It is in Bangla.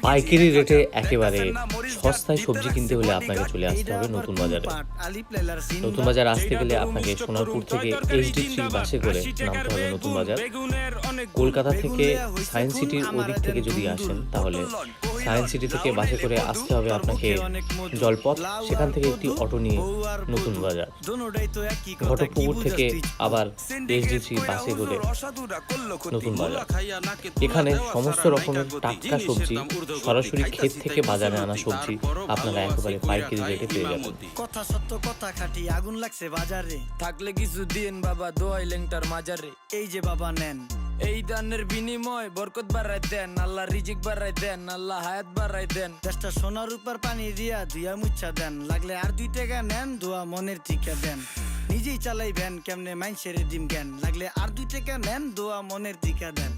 পাইকারি রেটে একেবারে সস্তায় সবজি কিনতে হলে আপনাকে চলে আসতে হবে নতুন বাজারে। নতুন বাজার আসতে গেলে আপনাকে সোনারপুর থেকে HD3 বাসে করে নামতে হবে নতুন বাজার। কলকাতা থেকে সায়েন্স সিটির ওদিক থেকে যদি আসেন তাহলে সায়েন্স সিটি থেকে বাসে করে আসতে হবে আপনাকে জলপথ, সেখান থেকে একটি অটো নিয়ে নতুন বাজার। ঘটকপুকুর থেকে আবার HD3 বাসে করে নতুন বাজার। এখানে সমস্ত রকমের টাটকা সবজি, সরাসরি ক্ষেত থেকে বাজারে আনা সবজি আপনারা একেবারে পাইকারি রেটে পেয়ে যাবেন। কথা সত্য কথা খাঁটি, আগুন লাগছে বাজারে, থাকলে কিছু দিন বাবা দোয়াই লেংটার মাজারে। এই যে বাবা নেন, এই দানের বিনিময় বরকত বাড়াই দেন, আল্লাহ রিজিক বাড়াই দেন, আল্লাহ হায়াত বাড়াই দেন। দেশটা সোনার উপর পানি দিয়া ধুয়া মুচ্ছা দেন, লাগলে আর 2 টাকা নেন, দোয়া মনের ঠিকা দেন। নিজেই চালাই ভ্যান, কেমনে মাইনসেরে দিম জ্ঞান, লাগলে আর 2 টাকা নেন, দোয়া মনের ঠিকা দেন।